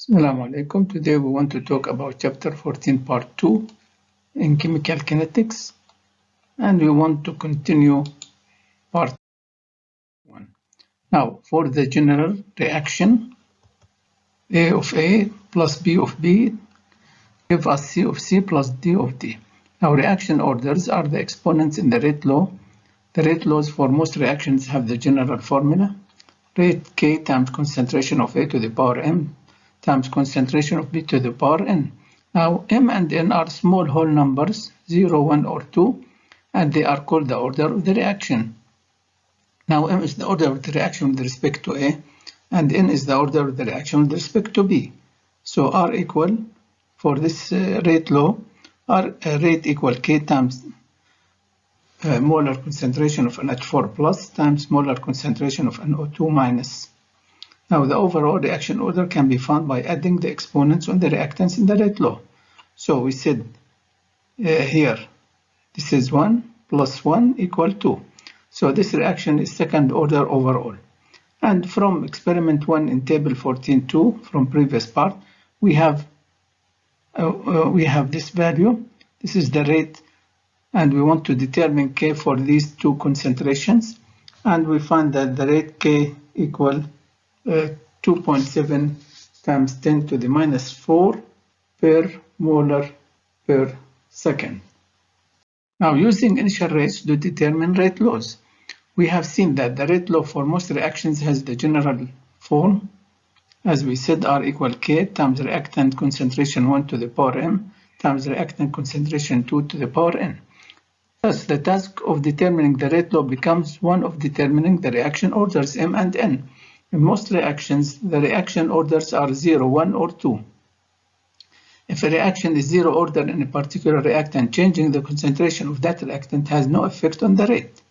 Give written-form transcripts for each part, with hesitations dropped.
Assalamu alaikum. Today we want to talk about chapter 14 part 2 in chemical kinetics, and we want to continue part 1. Now for the general reaction, A of A plus B of B give us C of C plus D of D. Now reaction orders are the exponents in the rate law. The rate laws for most reactions have the general formula. Rate K times concentration of A to the power M times concentration of B to the power N. Now M and N are small whole numbers, 0, 1 or 2, and they are called the order of the reaction. Now M is the order of the reaction with respect to A, and N is the order of the reaction with respect to B. So R equal, for this rate law, R rate equal K times molar concentration of NH4 plus times molar concentration of NO2 minus. Now the overall reaction order can be found by adding the exponents on the reactants in the rate law. So we said here, this is 1 plus 1 equal 2. So this reaction is second order overall. And from experiment 1 in table 14.2 from previous part, we have this value. This is the rate, and we want to determine K for these two concentrations, and we find that the rate K equal 2.7 times 10 to the minus 4 per molar per second. Now using initial rates to determine rate laws, we have seen that the rate law for most reactions has the general form. As we said, R equal K times reactant concentration 1 to the power M times reactant concentration 2 to the power N. Thus, the task of determining the rate law becomes one of determining the reaction orders M and N. In most reactions, the reaction orders are 0, 1, or 2. If a reaction is zero order in a particular reactant, changing the concentration of that reactant has no effect on the rate,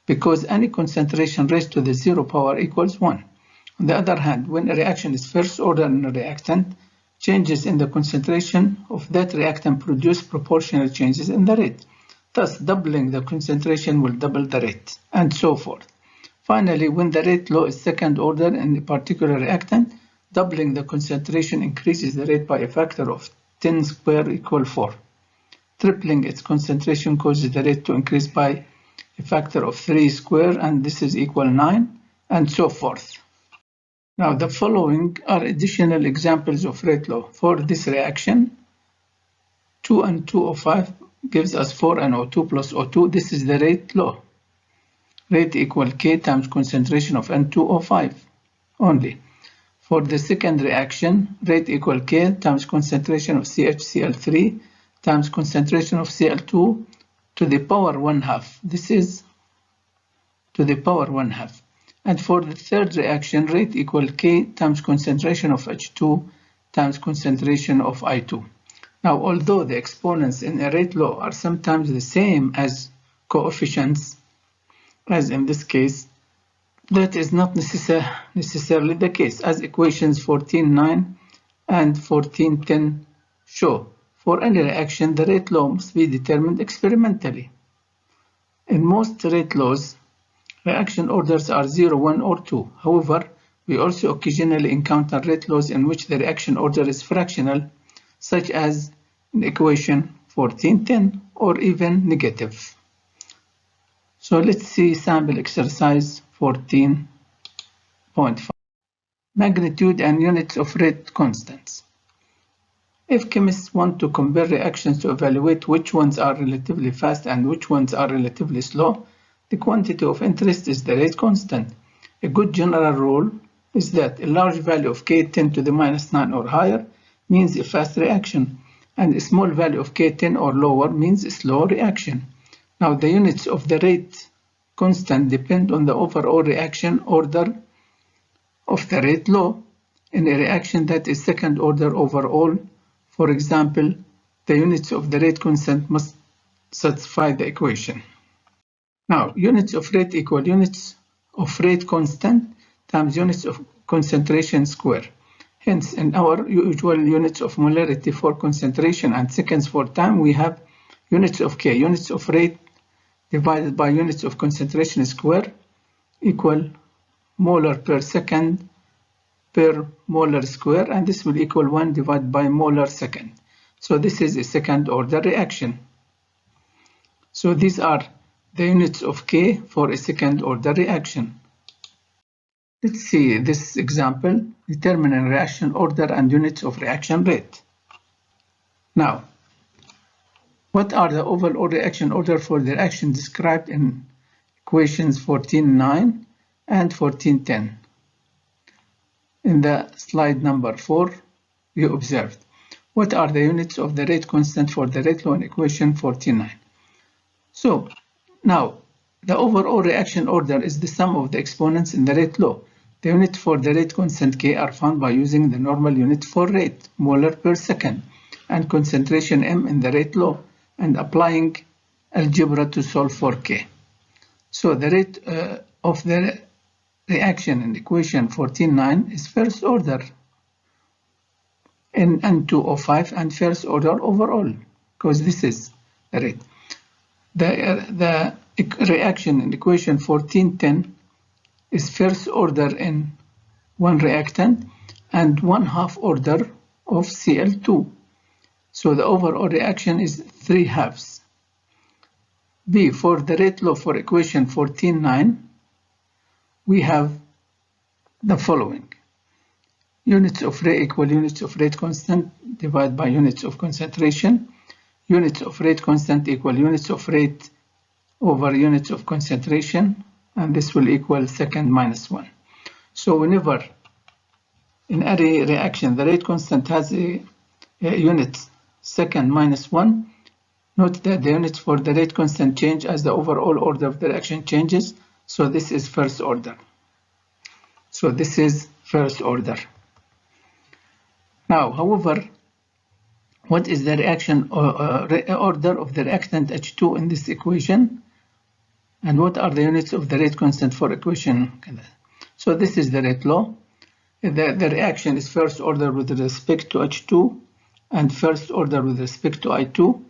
because any concentration raised to the zero power equals 1. On the other hand, when a reaction is first order in a reactant, changes in the concentration of that reactant produce proportional changes in the rate. Thus, doubling the concentration will double the rate, and so forth. Finally, when the rate law is second order in a particular reactant, doubling the concentration increases the rate by a factor of 10 square equal 4. Tripling its concentration causes the rate to increase by a factor of 3 square, and this is equal 9, and so forth. Now, the following are additional examples of rate law. For this reaction, 2N2O5 gives us 4NO2 plus O2. This is the rate law. Rate equal K times concentration of N2O5 only. For the second reaction, rate equal K times concentration of CHCl3 times concentration of Cl2 to the power 1/2. This is to the power 1/2. And for the third reaction, rate equal K times concentration of H2 times concentration of I2. Now, although the exponents in a rate law are sometimes the same as coefficients, as in this case, that is not necessarily the case, as equations 14.9 and 14.10 show. For any reaction, the rate law must be determined experimentally. In most rate laws, reaction orders are 0, 1, or 2. However, we also occasionally encounter rate laws in which the reaction order is fractional, such as in equation 14.10, or even negative. So let's see sample exercise 14.5. Magnitude and units of rate constants. If chemists want to compare reactions to evaluate which ones are relatively fast and which ones are relatively slow, the quantity of interest is the rate constant. A good general rule is that a large value of K 10 to the minus 9 or higher means a fast reaction, and a small value of K 10 or lower means a slow reaction. Now, the units of the rate constant depend on the overall reaction order of the rate law. In a reaction that is second order overall, for example, the units of the rate constant must satisfy the equation. Now, units of rate equal units of rate constant times units of concentration square. Hence, in our usual units of molarity for concentration and seconds for time, we have units of K, units of rate divided by units of concentration square equal molar per second per molar square, and this will equal 1 divided by molar second. So this is a second order reaction. So these are the units of K for a second order reaction. Let's see this example, determining reaction order and units of reaction rate. Now, what are the overall reaction order for the reaction described in equations 14.9 and 14.10? In the slide number 4, you observed. What are the units of the rate constant for the rate law in equation 14.9? So, now, the overall reaction order is the sum of the exponents in the rate law. The units for the rate constant K are found by using the normal unit for rate, molar per second, and concentration M in the rate law, and applying algebra to solve for K. So the rate of the reaction in equation 14.9 is first order in N2O5 and first order overall, because this is the rate. The reaction in equation 14.10 is first order in one reactant and 1/2 order of Cl2. So the overall reaction is 3/2. B, for the rate law for equation 14.9, we have the following. Units of rate equal units of rate constant divided by units of concentration. Units of rate constant equal units of rate over units of concentration, and this will equal second minus 1. So whenever in any reaction the rate constant has a unit second minus 1, note that the units for the rate constant change as the overall order of the reaction changes. So this is first order. So this is first order. Now, however, what is the reaction order of the reactant H2 in this equation? And what are the units of the rate constant for equation? So this is the rate law. The reaction is first order with respect to H2, and first order with respect to I2,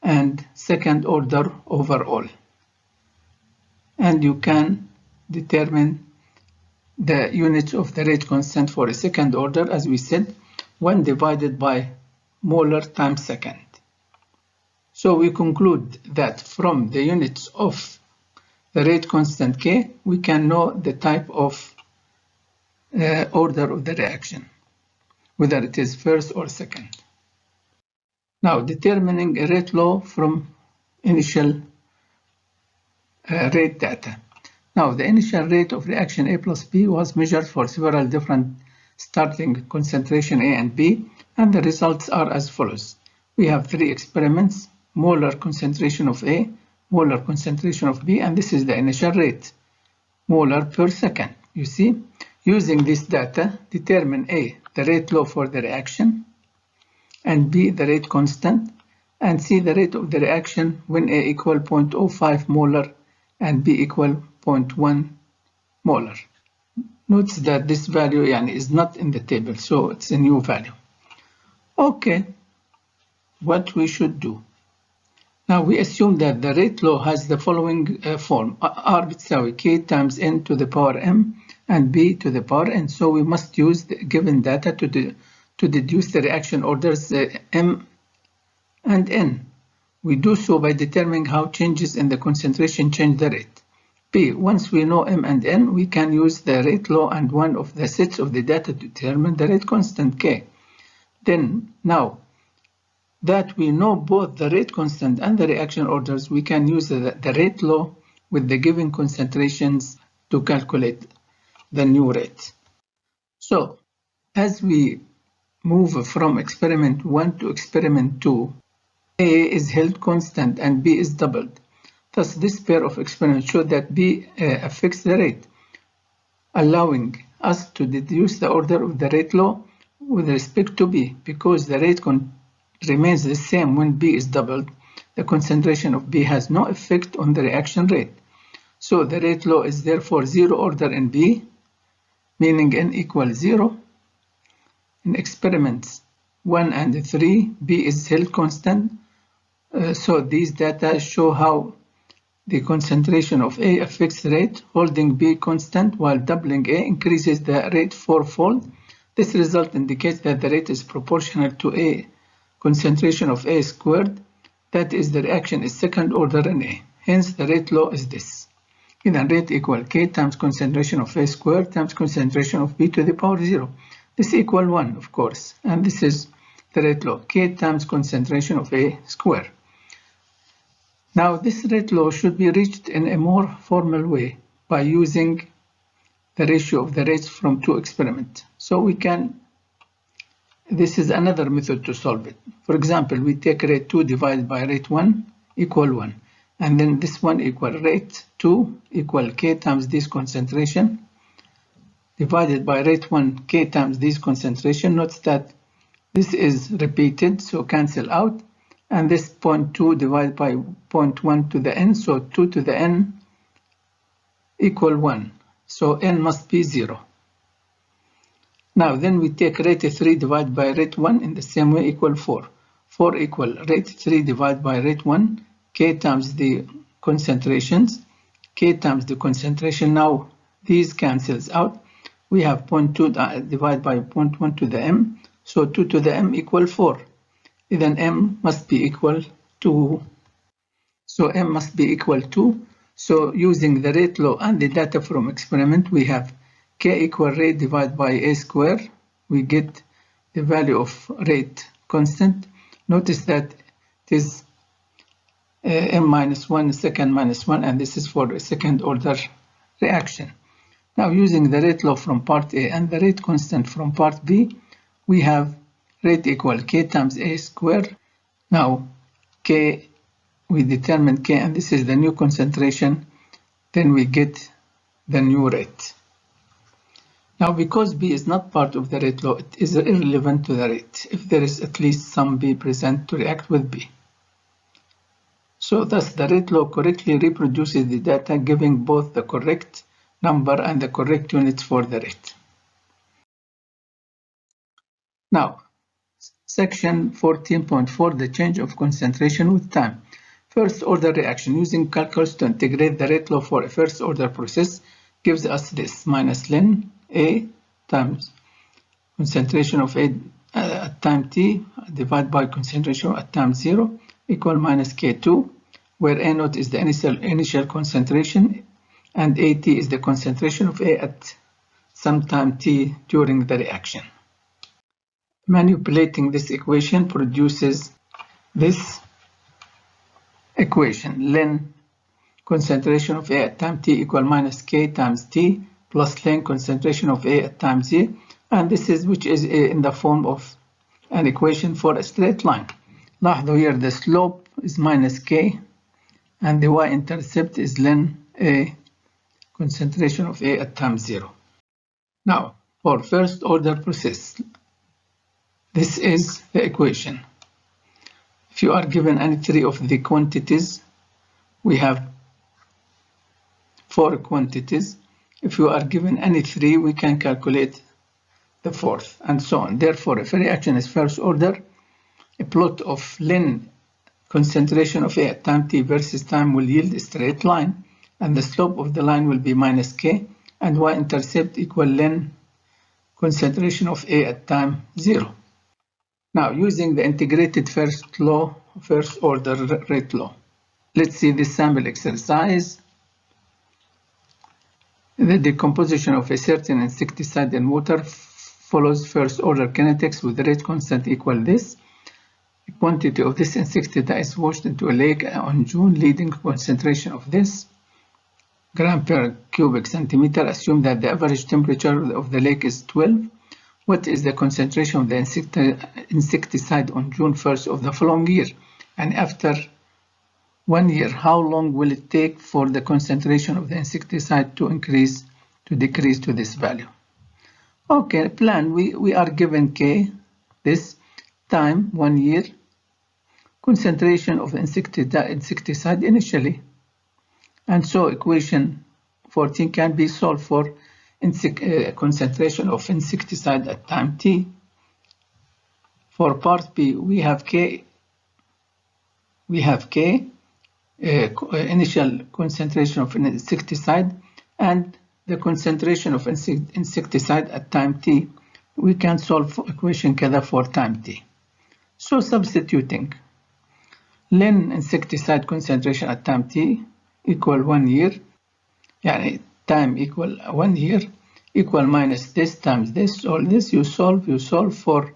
and second order overall. And you can determine the units of the rate constant for a second order, as we said, 1 divided by molar times second. So we conclude that from the units of the rate constant K, we can know the type of order of the reaction, whether it is first or second. Now, determining a rate law from initial rate data. Now, the initial rate of reaction A plus B was measured for several different starting concentration A and B, and the results are as follows. We have 3 experiments, molar concentration of A, molar concentration of B, and this is the initial rate, molar per second. You see, using this data, determine A, the rate law for the reaction, and B, the rate constant, and C, the rate of the reaction when A equal 0.05 molar and B equal 0.1 molar. Notice that this value is not in the table, so it's a new value. Okay, what we should do. Now we assume that the rate law has the following form. R بتساوي K times N to the power M and B to the power N. So we must use the given data to deduce the reaction orders M and N. We do so by determining how changes in the concentration change the rate. B, once we know M and N, we can use the rate law and one of the sets of the data to determine the rate constant K. Then, now that we know both the rate constant and the reaction orders, we can use the rate law with the given concentrations to calculate the new rate. So, as we move from experiment 1 to experiment 2, A is held constant and B is doubled. Thus, this pair of experiments show that B affects the rate, allowing us to deduce the order of the rate law with respect to B. Because the rate remains the same when B is doubled, the concentration of B has no effect on the reaction rate. So the rate law is therefore zero order in B, meaning N equals 0. In experiments 1 and 3, B is held constant. So these data show how the concentration of A at fixed rate, holding B constant while doubling A increases the rate fourfold. This result indicates that the rate is proportional to A concentration of A squared. That is, the reaction is second order in A. Hence, the rate law is this. Then rate equal K times concentration of A squared times concentration of B to the power 0. This equal 1, of course, and this is the rate law, K times concentration of A squared. Now, this rate law should be reached in a more formal way by using the ratio of the rates from two experiments. So this is another method to solve it. For example, we take rate 2 divided by rate 1 equal 1. And then this one equal rate 2 equal K times this concentration divided by rate 1 K times this concentration. Notice that this is repeated, so cancel out. And this 0.2 divided by 0.1 to the n, so 2 to the n equal 1. So n must be 0. Now then we take rate 3 divided by rate 1 in the same way equal 4. 4 equal rate 3 divided by rate 1, K times the concentrations, K times the concentration. Now these cancels out. We have 0.2 divided by 0.1 to the m, so 2 to the m equal 4. Then m must be equal to, so using the rate law and the data from experiment, we have K equal rate divided by A square. We get the value of rate constant. Notice that it is m minus 1 second minus 1, and this is for a second order reaction. Now, using the rate law from part A and the rate constant from part B, we have rate equal K times A squared. Now, K, we determine K, and this is the new concentration. Then we get the new rate. Now, because B is not part of the rate law, it is irrelevant to the rate if there is at least some B present to react with B. So thus, the rate law correctly reproduces the data, giving both the correct number and the correct units for the rate. Now, section 14.4, the change of concentration with time. First order reaction. Using calculus to integrate the rate law for a first order process gives us this, minus ln A times concentration of A at time t divided by concentration at time 0 equal minus K2, where A0 is the initial concentration and AT is the concentration of A at some time t during the reaction. Manipulating this equation produces this equation, ln concentration of A at time t equal minus K times t plus ln concentration of A at time z, and this is which is in the form of an equation for a straight line. لاحظوا here the slope is minus K and the y-intercept is ln A concentration of A at time 0. Now, for first order process, this is the equation. If you are given any three of the quantities, we have 4 quantities. If you are given any 3, we can calculate the fourth, and so on. Therefore, if a reaction is first order, a plot of ln concentration of A at time t versus time will yield a straight line, and the slope of the line will be minus K, and y-intercept equal ln concentration of A at time 0. Now, using the integrated first order rate law, let's see this sample exercise. The decomposition of a certain insecticide in water follows first order kinetics with rate constant equal this. The quantity of this insecticide is washed into a lake on June, leading concentration of this gram per cubic centimeter. Assume that the average temperature of the lake is 12. What is the concentration of the insecticide on June 1st of the following year? And after 1 year, how long will it take for the concentration of the insecticide to decrease to this value? Okay, plan. We are given K, this time 1 year, concentration of insecticide initially. And so equation 14 can be solved for concentration of insecticide at time t. For part B, we have K initial concentration of an insecticide and the concentration of insecticide at time t, we can solve equation كذا for time t. So substituting ln insecticide concentration at time t equal 1 year, يعني time equal 1 year, equal minus this times this, all this, you solve for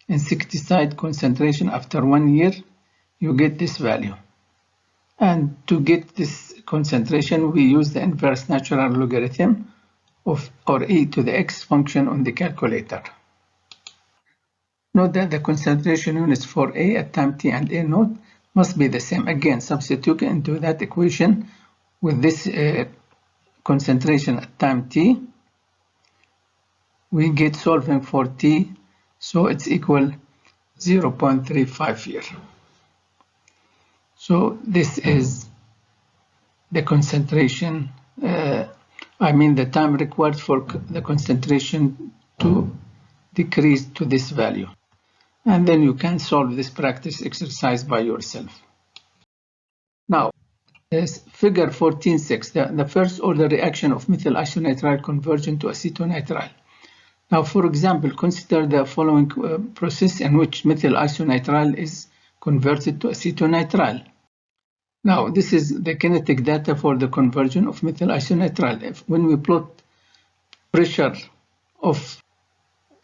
insecticide concentration after 1 year, you get this value. And to get this concentration, we use the inverse natural logarithm of or e to the x function on the calculator. Note that the concentration units for A at time t and A naught must be the same. Again, substitute into that equation with this concentration at time t. We get solving for t, so it's equal 0.35 year. So this is the concentration, the time required for the concentration to decrease to this value. And then you can solve this practice exercise by yourself. Now, this figure 14.6, the first order reaction of methyl isonitrile conversion to acetonitrile. Now, for example, consider the following process in which methyl isonitrile is converted to acetonitrile. Now, this is the kinetic data for the conversion of methyl isonitrile. When we plot pressure of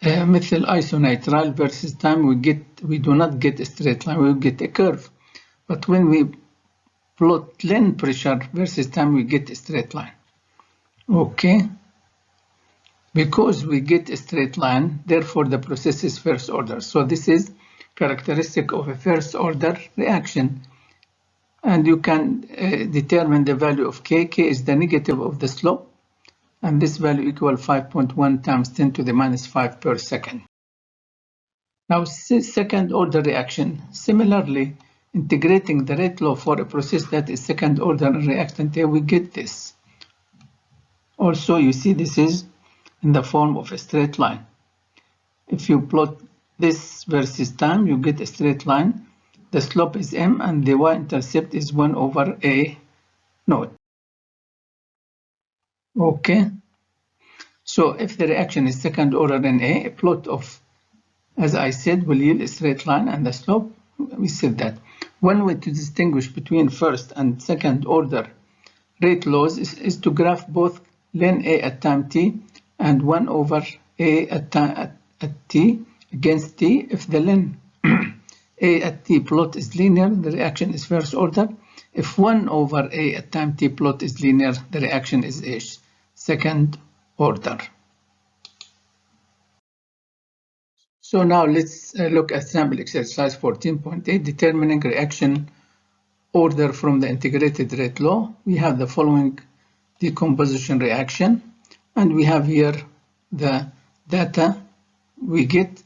methyl isonitrile versus time, we do not get a straight line, we get a curve. But when we plot ln pressure versus time, we get a straight line. Okay. Because we get a straight line, therefore the process is first order. So this is characteristic of a first order reaction. And you can determine the value of k. K is the negative of the slope. And this value equal 5.1 times 10 to the minus 5 per second. Now, second order reaction. Similarly, integrating the rate law for a process that is second order reactant, we get this. Also, you see this is in the form of a straight line. If you plot this versus time, you get a straight line. The slope is m and the y-intercept is 1 over a naught. Okay. So if the reaction is second order in a plot of, as I said, will yield a straight line and the slope, we said that. One way to distinguish between first and second order rate laws is to graph both ln a at time t and 1 over a at t against t. If the ln a at t plot is linear, the reaction is first order. If 1 over a at time t plot is linear, the reaction is second order. So now let's look at sample exercise 14.8, determining reaction order from the integrated rate law. We have the following decomposition reaction, and we have here the data we get.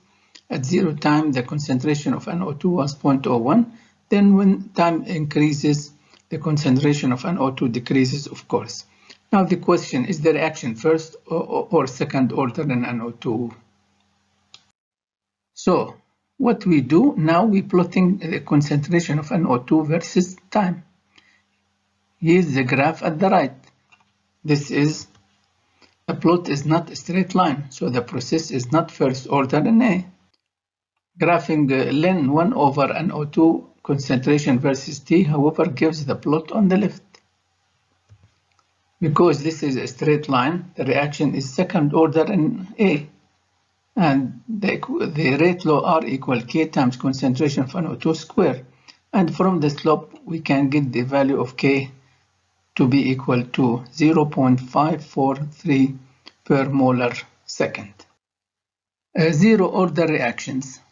At 0 time, the concentration of NO2 was 0.01. Then when time increases, the concentration of NO2 decreases, of course. Now the question, is the reaction first or second order in NO2? So what we do now, we plotting the concentration of NO2 versus time. Here's the graph at the right. This is, the plot is not a straight line, so the process is not first order in A. Graphing ln 1 over NO2 concentration versus T, however, gives the plot on the left. Because this is a straight line, the reaction is second order in A. And the rate law R equal K times concentration of NO2 square. And from the slope, we can get the value of K to be equal to 0.543 per molar second. Zero order reactions.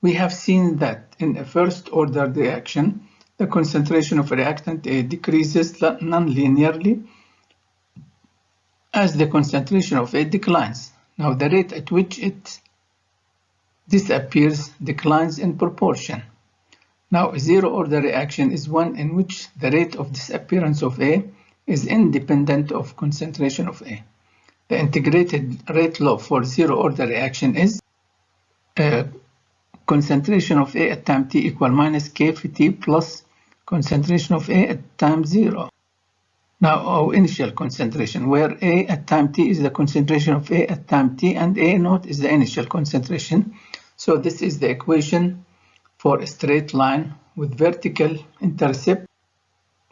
We have seen that in a first order reaction, the concentration of reactant A decreases non-linearly as the concentration of A declines. Now the rate at which it disappears declines in proportion. Now a zero order reaction is one in which the rate of disappearance of A is independent of concentration of A. The integrated rate law for zero order reaction is concentration of A at time t equal minus k for t plus concentration of A at time 0. Now our initial concentration, where A at time t is the concentration of A at time t and A naught is the initial concentration. So this is the equation for a straight line with vertical intercept,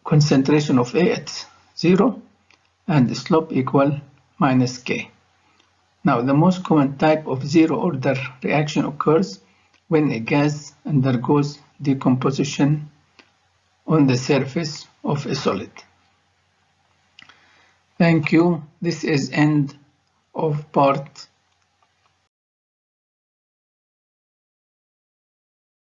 concentration of A at 0 and slope equal minus K. Now the most common type of zero order reaction occurs when a gas undergoes decomposition on the surface of a solid. Thank you. This is end of part